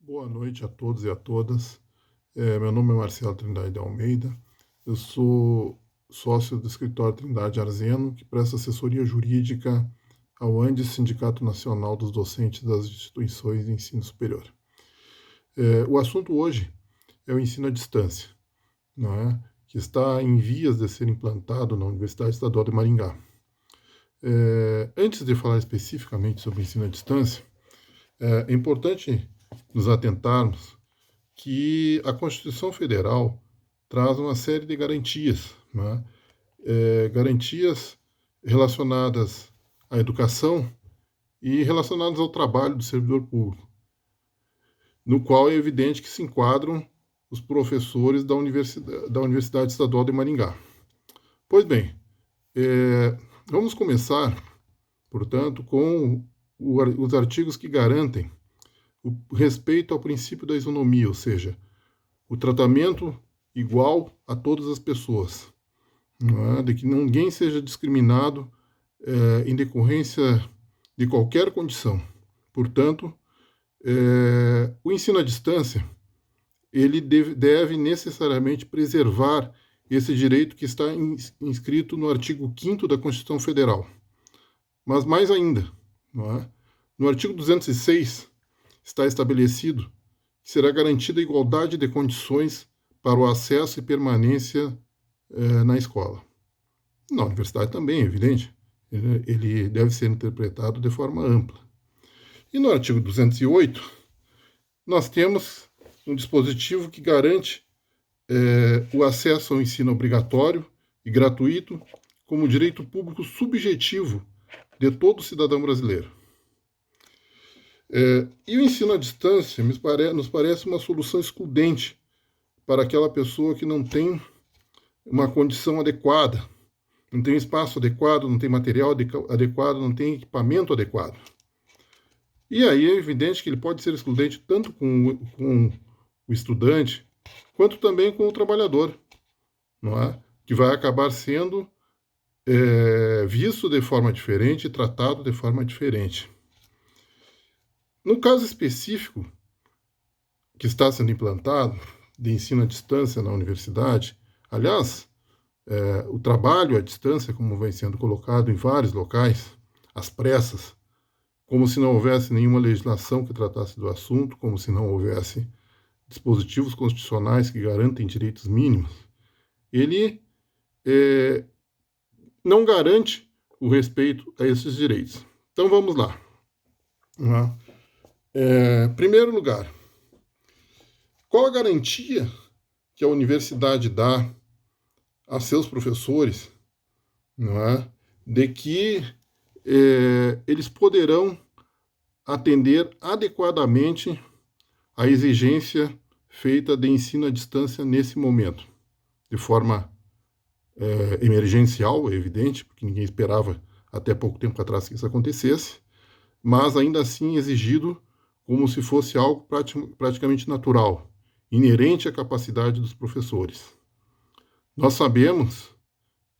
Boa noite a todos e a todas. Meu nome é Marcelo Trindade de Almeida. Eu sou sócio do escritório Trindade Arzeno, que presta assessoria jurídica ao ANDES, Sindicato Nacional dos Docentes das Instituições de Ensino Superior. O assunto hoje é o ensino à distância, não é? Que está em vias de ser implantado na Universidade Estadual de Maringá. Antes de falar especificamente sobre o ensino à distância, é importante nos atentarmos que a Constituição Federal traz uma série de garantias, né? Garantias relacionadas à educação e relacionadas ao trabalho do servidor público, no qual é evidente que se enquadram os professores da Universidade Estadual de Maringá. Pois bem, vamos começar, portanto, com os artigos que garantem o respeito ao princípio da isonomia, ou seja, o tratamento igual a todas as pessoas, não é? De que ninguém seja discriminado em decorrência de qualquer condição. Portanto, o ensino à distância ele deve necessariamente preservar esse direito que está inscrito no artigo 5º da Constituição Federal. Mas mais ainda, não é? No artigo 206 está estabelecido que será garantida a igualdade de condições para o acesso e permanência na escola. Na universidade também, é evidente, ele deve ser interpretado de forma ampla. E no artigo 208, nós temos um dispositivo que garante o acesso ao ensino obrigatório e gratuito como direito público subjetivo de todo cidadão brasileiro. E o ensino à distância nos parece uma solução excludente para aquela pessoa que não tem uma condição adequada, não tem espaço adequado, não tem material adequado, não tem equipamento adequado. E aí é evidente que ele pode ser excludente tanto com o estudante, quanto também com o trabalhador, não é? Que vai acabar sendo visto de forma diferente e tratado de forma diferente. No caso específico que está sendo implantado, de ensino à distância na universidade, aliás, o trabalho à distância, como vem sendo colocado em vários locais, às pressas, como se não houvesse nenhuma legislação que tratasse do assunto, como se não houvesse dispositivos constitucionais que garantem direitos mínimos, ele não garante o respeito a esses direitos. Então vamos lá. Primeiro lugar, qual a garantia que a universidade dá a seus professores, não é, de que eles poderão atender adequadamente a exigência feita de ensino à distância nesse momento, de forma emergencial, é evidente, porque ninguém esperava até pouco tempo atrás que isso acontecesse, mas ainda assim exigido como se fosse algo praticamente natural, inerente à capacidade dos professores. Nós sabemos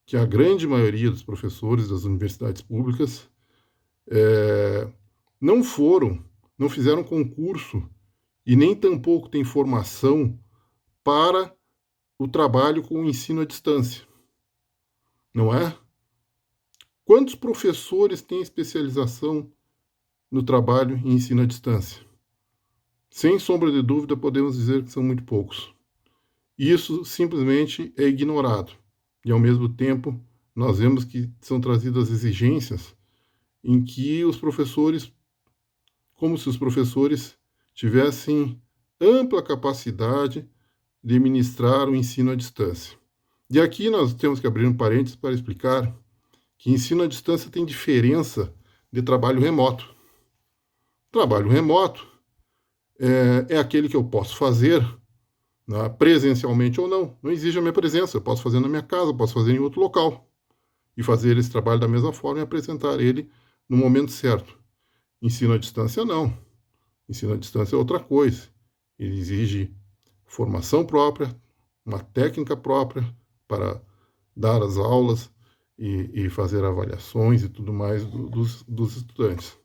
que a grande maioria dos professores das universidades públicas não fizeram concurso e nem tampouco têm formação para o trabalho com o ensino à distância. Não é? Quantos professores têm especialização no trabalho em ensino à distância? Sem sombra de dúvida, podemos dizer que são muito poucos. Isso simplesmente é ignorado. E, ao mesmo tempo, nós vemos que são trazidas exigências em que os professores, como se os professores tivessem ampla capacidade de ministrar o ensino à distância. E aqui nós temos que abrir um parênteses para explicar que ensino à distância tem diferença de trabalho remoto. Trabalho remoto é aquele que eu posso fazer presencialmente ou não. Não exige a minha presença. Eu posso fazer na minha casa, posso fazer em outro local. E fazer esse trabalho da mesma forma e apresentar ele no momento certo. Ensino à distância, não. Ensino à distância é outra coisa. Ele exige formação própria, uma técnica própria para dar as aulas e fazer avaliações e tudo mais dos estudantes.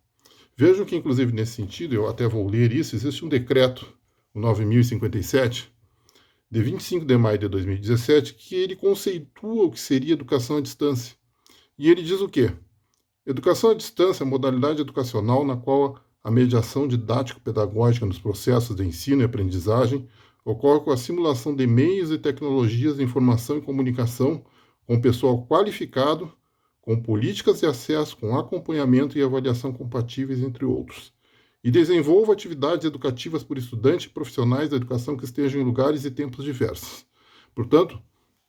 Vejam que, inclusive, nesse sentido, eu até vou ler isso, existe um decreto, o 9.057, de 25 de maio de 2017, que ele conceitua o que seria educação à distância. E ele diz o quê? Educação à distância é a modalidade educacional na qual a mediação didático-pedagógica nos processos de ensino e aprendizagem ocorre com a simulação de meios e tecnologias de informação e comunicação com pessoal qualificado, com políticas de acesso, com acompanhamento e avaliação compatíveis, entre outros. E desenvolva atividades educativas por estudantes e profissionais da educação que estejam em lugares e tempos diversos. Portanto,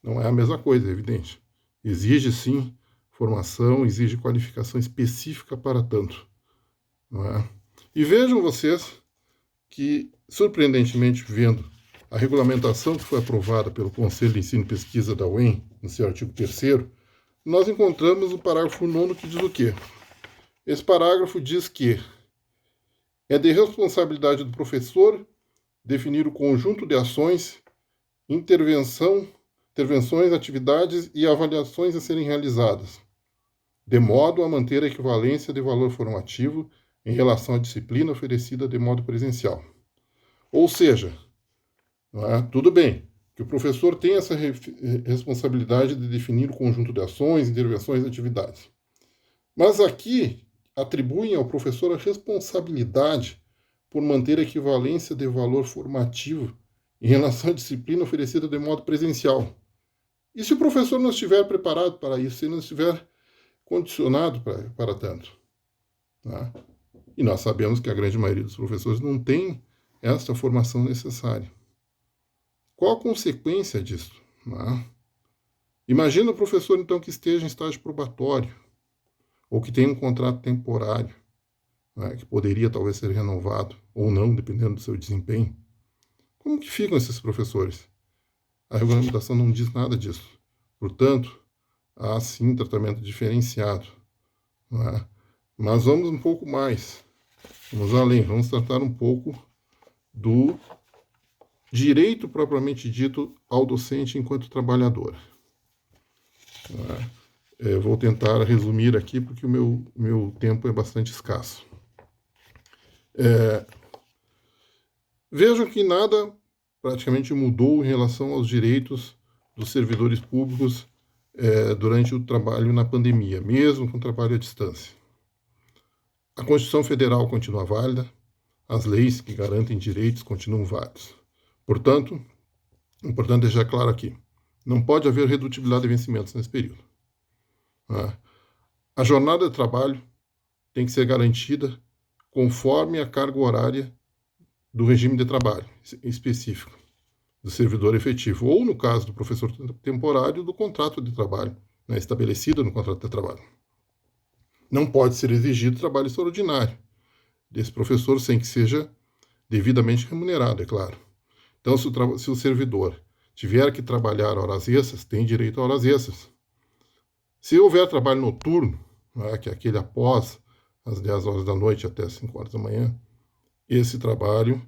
não é a mesma coisa, é evidente. Exige, sim, formação, exige qualificação específica para tanto. Não é? E vejam vocês que, surpreendentemente, vendo a regulamentação que foi aprovada pelo Conselho de Ensino e Pesquisa da UEM, no seu artigo 3º, nós encontramos o parágrafo 9º que diz o quê? Esse parágrafo diz que é de responsabilidade do professor definir o conjunto de ações, intervenções, atividades e avaliações a serem realizadas, de modo a manter a equivalência de valor formativo em relação à disciplina oferecida de modo presencial. Ou seja, tudo bem que o professor tem essa responsabilidade de definir o conjunto de ações, intervenções e atividades. Mas aqui atribuem ao professor a responsabilidade por manter a equivalência de valor formativo em relação à disciplina oferecida de modo presencial. E se o professor não estiver preparado para isso, se não estiver condicionado para tanto? Tá? E nós sabemos que a grande maioria dos professores não tem essa formação necessária. Qual a consequência disso? Imagina o professor, então, que esteja em estágio probatório, ou que tenha um contrato temporário, que poderia talvez ser renovado, ou não, dependendo do seu desempenho. Como que ficam esses professores? A regulamentação não diz nada disso. Portanto, há sim tratamento diferenciado. Mas vamos um pouco mais. Vamos além, vamos tratar um pouco do direito propriamente dito ao docente enquanto trabalhador. Eu vou tentar resumir aqui, porque o meu tempo é bastante escasso. Vejam que nada praticamente mudou em relação aos direitos dos servidores públicos durante o trabalho na pandemia, mesmo com o trabalho à distância. A Constituição Federal continua válida, as leis que garantem direitos continuam válidas. Portanto, é importante deixar claro aqui, não pode haver redutibilidade de vencimentos nesse período. A jornada de trabalho tem que ser garantida conforme a carga horária do regime de trabalho específico do servidor efetivo, ou, no caso do professor temporário, do contrato de trabalho, estabelecido no contrato de trabalho. Não pode ser exigido trabalho extraordinário desse professor sem que seja devidamente remunerado, é claro. Então, se o servidor tiver que trabalhar horas extras, tem direito a horas extras. Se houver trabalho noturno, que é aquele após as 10 horas da noite até as 5 horas da manhã, esse trabalho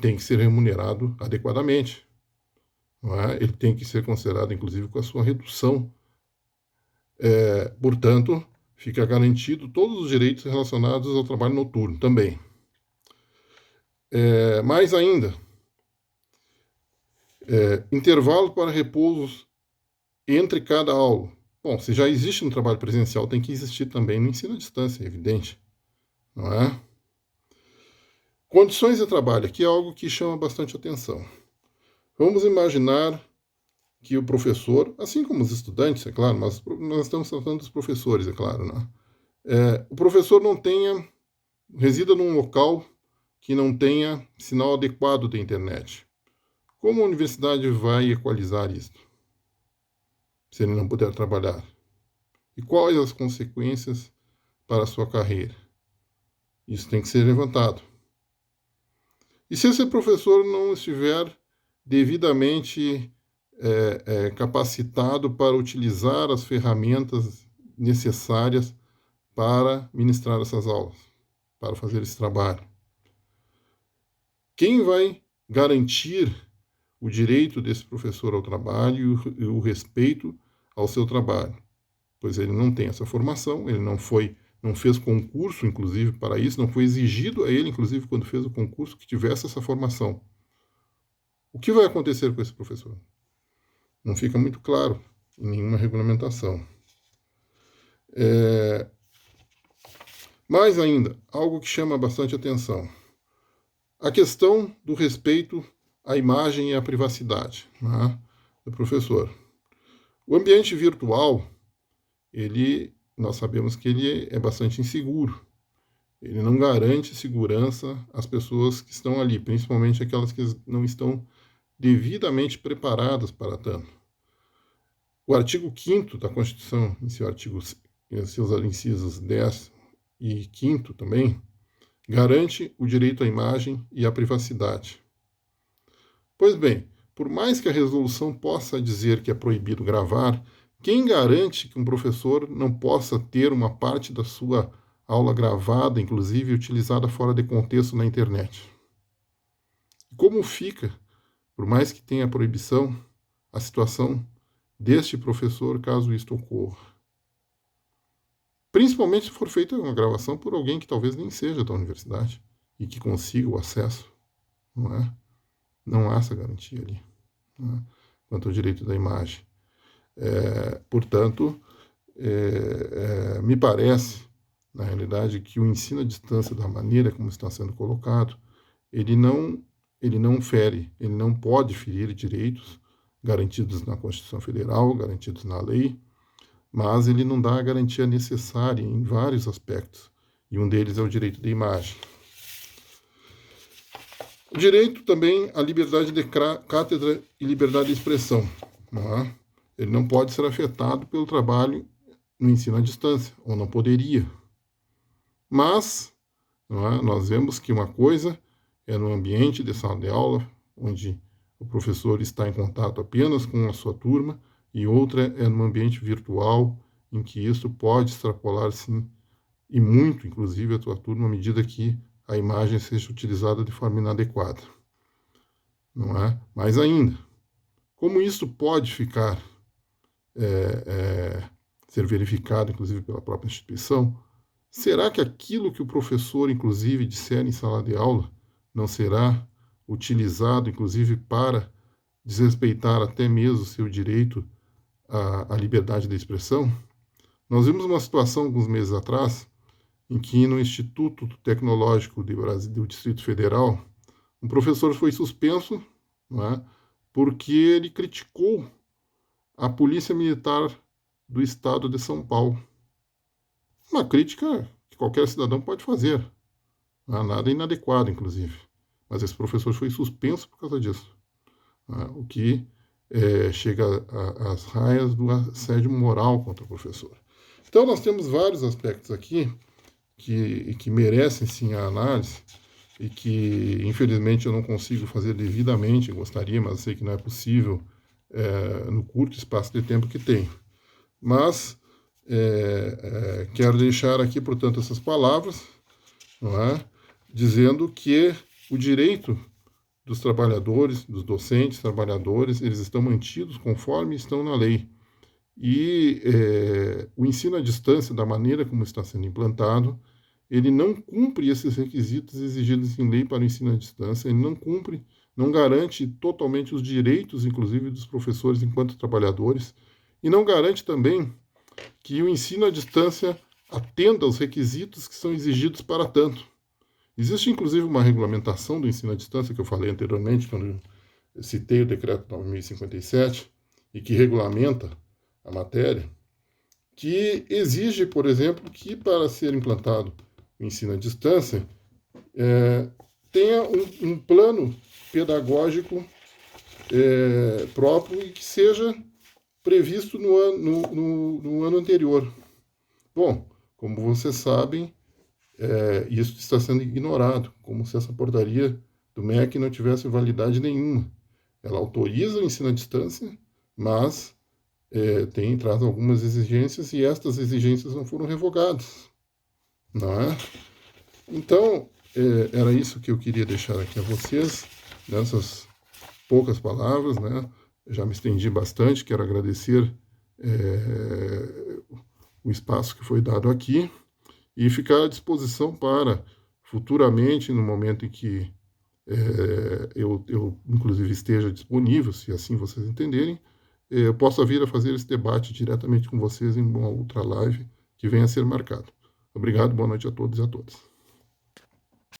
tem que ser remunerado adequadamente. Ele tem que ser considerado, inclusive, com a sua redução. Portanto, fica garantido todos os direitos relacionados ao trabalho noturno também. Mais ainda, intervalo para repousos entre cada aula. Bom, se já existe no trabalho presencial, tem que existir também no ensino à distância, é evidente. Não é? Condições de trabalho, aqui é algo que chama bastante atenção. Vamos imaginar que o professor, assim como os estudantes, é claro, mas nós estamos tratando dos professores, é claro, né? O professor resida num local que não tenha sinal adequado da internet. Como a universidade vai equalizar isso? Se ele não puder trabalhar? E quais as consequências para a sua carreira? Isso tem que ser levantado. E se esse professor não estiver devidamente capacitado para utilizar as ferramentas necessárias para ministrar essas aulas, para fazer esse trabalho? Quem vai garantir o direito desse professor ao trabalho e o respeito ao seu trabalho? Pois ele não tem essa formação, ele não foi não fez concurso, inclusive, para isso, não foi exigido a ele, inclusive, quando fez o concurso, que tivesse essa formação. O que vai acontecer com esse professor? Não fica muito claro em nenhuma regulamentação. Mais ainda, algo que chama bastante atenção, a questão do respeito à imagem e à privacidade, né, do professor. O ambiente virtual, nós sabemos que ele é bastante inseguro. Ele não garante segurança às pessoas que estão ali, principalmente aquelas que não estão devidamente preparadas para tanto. O artigo 5º da Constituição, em seus incisos 10 e 5º também, garante o direito à imagem e à privacidade. Pois bem, por mais que a resolução possa dizer que é proibido gravar, quem garante que um professor não possa ter uma parte da sua aula gravada, inclusive utilizada fora de contexto na internet? Como fica, por mais que tenha proibição, a situação deste professor caso isto ocorra? Principalmente se for feita uma gravação por alguém que talvez nem seja da universidade e que consiga o acesso, não é? Não há essa garantia ali, né, quanto ao direito da imagem. Portanto, me parece, na realidade, que o ensino à distância, da maneira como está sendo colocado, ele não fere, ele não pode ferir direitos garantidos na Constituição Federal, garantidos na lei, mas ele não dá a garantia necessária em vários aspectos, e um deles é o direito de imagem. O direito também à liberdade de cátedra e liberdade de expressão. Não é? Ele não pode ser afetado pelo trabalho no ensino à distância, ou não poderia. Mas não é? Nós vemos que uma coisa é no ambiente de sala de aula, onde o professor está em contato apenas com a sua turma, e outra é no ambiente virtual, em que isso pode extrapolar, sim, e muito, inclusive, a tua turma, à medida que a imagem seja utilizada de forma inadequada. Não é? Mais ainda, como isso pode ficar, ser verificado, inclusive, pela própria instituição, será que aquilo que o professor, inclusive, disser em sala de aula não será utilizado, inclusive, para desrespeitar até mesmo o seu direito à liberdade de expressão? Nós vimos uma situação, alguns meses atrás, em que no Instituto Tecnológico do Distrito Federal, um professor foi suspenso, não é, porque ele criticou a Polícia Militar do Estado de São Paulo. Uma crítica que qualquer cidadão pode fazer, não há nada inadequado, inclusive. Mas esse professor foi suspenso por causa disso, o que chega às raias do assédio moral contra o professor. Então, nós temos vários aspectos aqui que merecem, sim, a análise e que, infelizmente, eu não consigo fazer devidamente, gostaria, mas sei que não é possível no curto espaço de tempo que tenho. Mas quero deixar aqui, portanto, essas palavras, não é? Dizendo que o direito dos trabalhadores, dos docentes, trabalhadores, eles estão mantidos conforme estão na lei. E o ensino à distância, da maneira como está sendo implantado, ele não cumpre esses requisitos exigidos em lei para o ensino à distância, ele não cumpre, não garante totalmente os direitos, inclusive, dos professores enquanto trabalhadores, e não garante também que o ensino à distância atenda aos requisitos que são exigidos para tanto. Existe, inclusive, uma regulamentação do ensino à distância, que eu falei anteriormente, quando eu citei o decreto 9.057, e que regulamenta a matéria, que exige, por exemplo, que para ser implantado o ensino à distância, tenha um plano pedagógico próprio e que seja previsto no ano anterior. Bom, como vocês sabem, isso está sendo ignorado, como se essa portaria do MEC não tivesse validade nenhuma. Ela autoriza o ensino à distância, mas traz algumas exigências e estas exigências não foram revogadas, não é? Então, era isso que eu queria deixar aqui a vocês, nessas poucas palavras, né? Eu já me estendi bastante, quero agradecer o espaço que foi dado aqui e ficar à disposição para futuramente, no momento em que eu, inclusive, esteja disponível, se assim vocês entenderem, eu possa vir a fazer esse debate diretamente com vocês em uma outra live que venha a ser marcada. Obrigado, boa noite a todos e a todas.